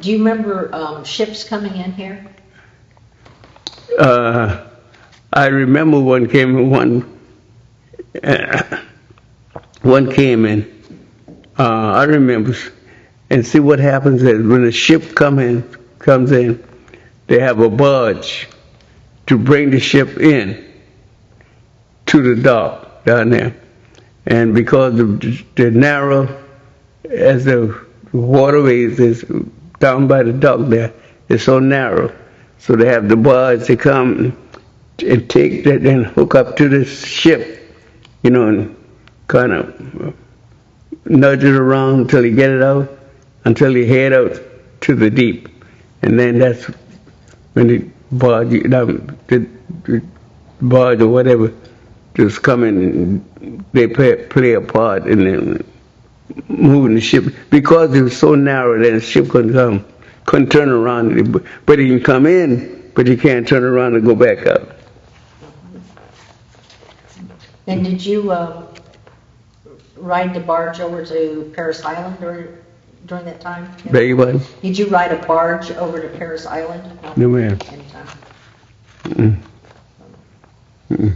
Do you remember ships coming in here? I remember one came in. I remember, and see what happens is when a ship comes in, they have a barge to bring the ship in to the dock down there, and because the narrow as the waterways is down by the dock there, it's so narrow, so they have the barge to come and take that and hook up to this ship, and kind of nudge it around until you get it out, until you head out to the deep. And then that's when the barge or whatever just come in and they play a part in them moving the ship. Because it was so narrow that the ship couldn't turn around. But it can come in, but you can't turn around and go back out. And did you ride the barge over to Paris Island during that time? Beg your pardon? Did you ride a barge over to Paris Island? No, ma'am. Anytime. Mm-mm. Mm-mm.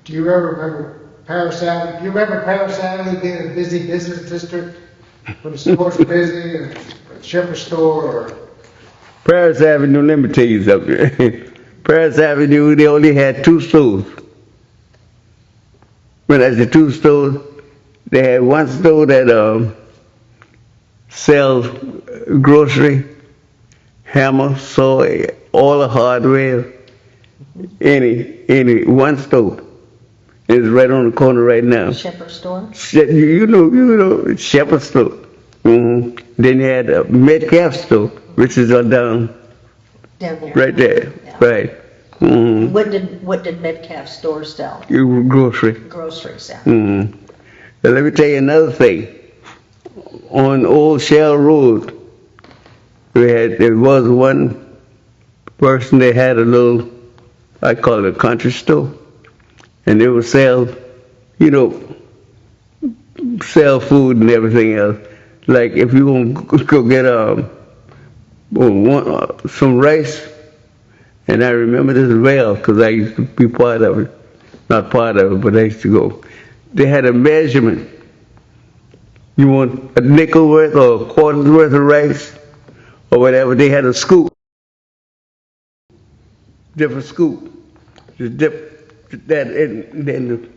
Do you ever remember Paris Avenue? Do you remember Paris Avenue being a busy business district when the stores were busy, and a Shepherd store or? Paris Avenue, let me tell you something. Paris Avenue, they only had 2 stores. When I said 2 stores, they had one store that sells grocery, hammer, saw, all the hardware, any one store. It's right on the corner right now. Shepherd store? You know, Shepherd store. Mm-hmm. Then you had a Metcalf store, which is on down there. Right there, yeah. Right. Mm-hmm. What did Metcalf store sell? Grocery. Groceries, yeah. Mm-hmm. Now, let me tell you another thing. On Old Shell Road, there was one person that had a little, I call it a country store, and they would sell, sell food and everything else. Like if you want to go get some rice, and I remember this well because I used to be part of it. Not part of it, but I used to go. They had a measurement. You want a nickel worth or a quarter's worth of rice or whatever. They had a scoop, different scoop, to dip that in, and then to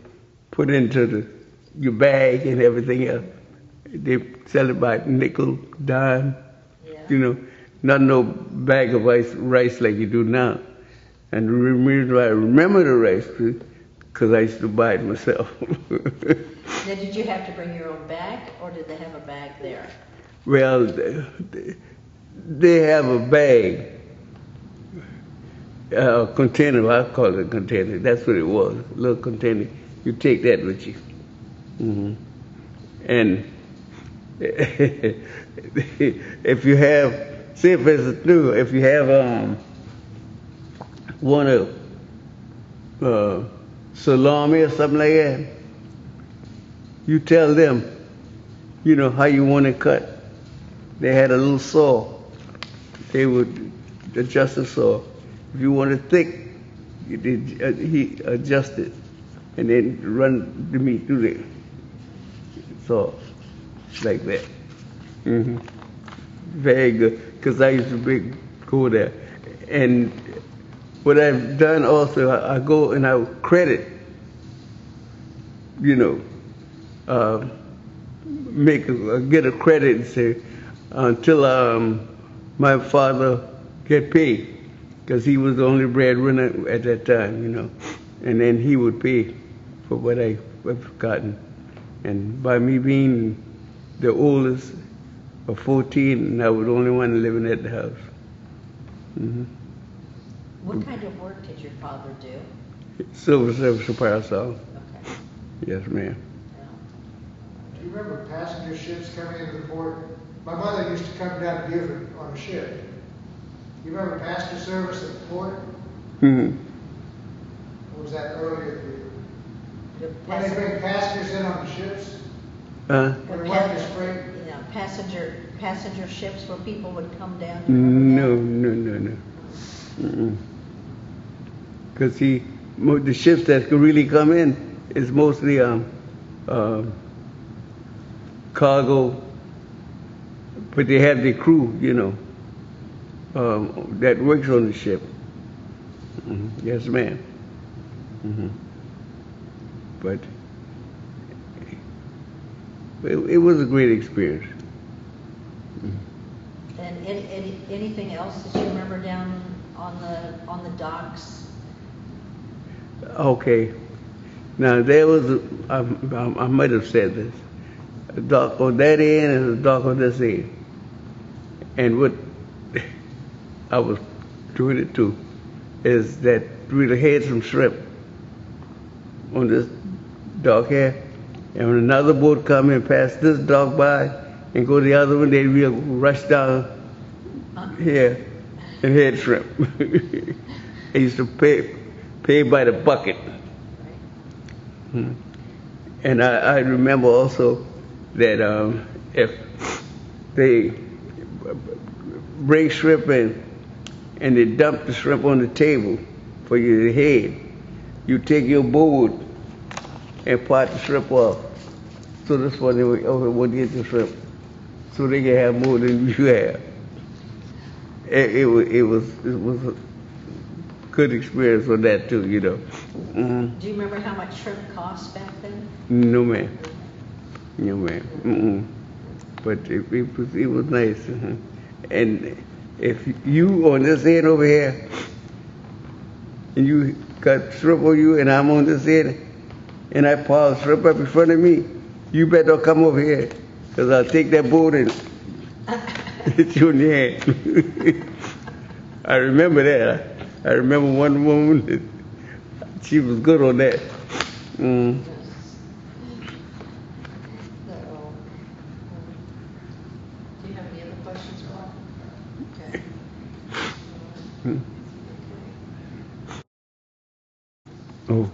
put into your bag and everything else. They sell it by nickel, dime, not no bag of rice like you do now. And the reason why I remember the rice, because I used to buy it myself. Now, did you have to bring your own bag, or did they have a bag there? Well, they have a bag, a container. I call it a container. That's what it was, a little container. You take that with you. Mm-hmm. And if you have, see if it's new, if you have one of salami or something like that, you tell them, how you want it cut. They had a little saw. They would adjust the saw. If you want it thick, he adjust it and then run the meat through the saw like that. Mm-hmm. Very good, because I used to go there. And what I've done also, I go and I credit, get a credit and say, until my father get paid, because he was the only breadwinner at that time, and then he would pay for what I've gotten. And by me being the oldest of 14, and I was the only one living at the house. Mm-hmm. What kind of work did your father do? Civil service parasol. Okay. Yes, ma'am. Do you remember passenger ships coming into the port? My mother used to come down to Beaufort on a ship. You remember passenger service at the port? Mm-hmm. Or was that earlier for you? When they bring passengers in on the ships? Uh, When they want this freight? Passenger passenger ships where people would come down? Do you remember No. Because the ships that could really come in is mostly cargo, but they have the crew, that works on the ship. Yes, ma'am. But it was a great experience. that? And anything else that you remember down on the docks? Okay. Now there was, I might have said this, a dock on that end and a dock on this end. And what I was doing it too is that we had some shrimp on this dock here, and when another boat come and pass this dock by and go the other one, they will rush down here and had shrimp. I used to pay by the bucket. And I remember also that if they bring shrimp in and they dump the shrimp on the table for you to head, you take your board and pot the shrimp off. So this one they would get the shrimp, so they can have more than you have. It was a good experience for that too, Do you remember how much shrimp cost back then? No ma'am. But it was nice. And if you on this end over here, and you got shrimp on you, and I'm on this end, and I pile shrimp up in front of me, you better come over here, because I'll take that boat and hit you in the hand. I remember that. I remember one woman, she was good on that. So, do you have any other questions, Bob? Okay. Oh.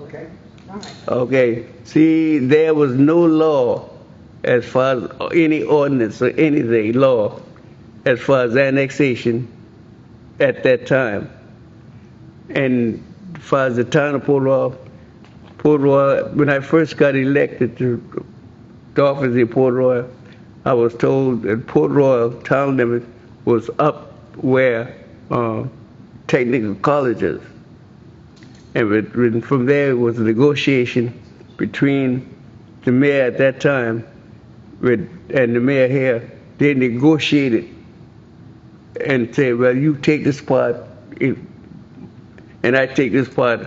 Okay. All right. Okay. See, there was no law as far as any ordinance or anything, law, as far as annexation at that time. And as far as the town of Port Royal, when I first got elected to the office in Port Royal, I was told that Port Royal town limit was up where technical college is. And from there was a negotiation between the mayor at that time and the mayor here. They negotiated and said, well, you take this part and I take this part,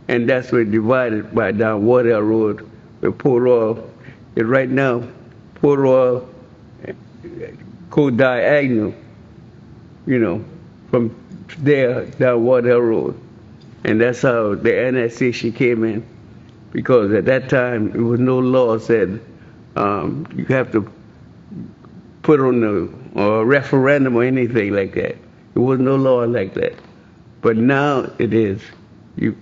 and that's where it divided by down Waterways Road with Port Royal. And right now, Port Royal go diagonal, from there down Waterways Road. And that's how the annexation came in, because at that time there was no law said you have to put on a referendum or anything like that. There was no law like that. But now it is. You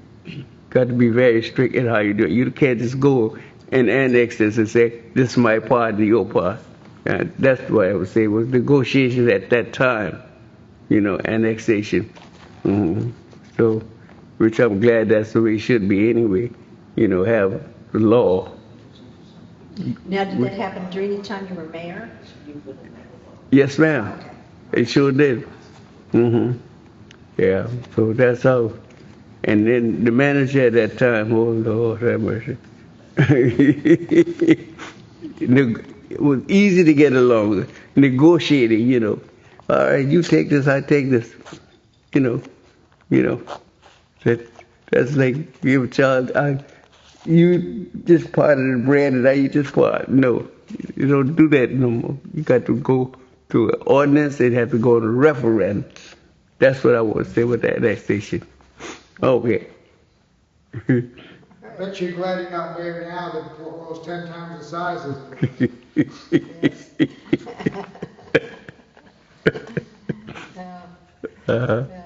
got to be very strict in how you do it. You can't just go and annex this and say, this is my part and your part. And that's what I would say was negotiations at that time, annexation. So, which I'm glad that's the way it should be anyway, have the law. Now, did that happen during the time you were mayor? Yes, ma'am. It sure did. Yeah, so that's how. And then the manager at that time, oh Lord have mercy. It was easy to get along, negotiating, All right, you take this, I take this, That's like give a child, you just part of the bread and I eat this part. No, you don't do that no more. You got to go to an ordinance, it have to go to referendum. That's what I want to say with that annexation. Okay. I bet you're glad you're not mayor now that Port Royal's 10 times the size of Yeah.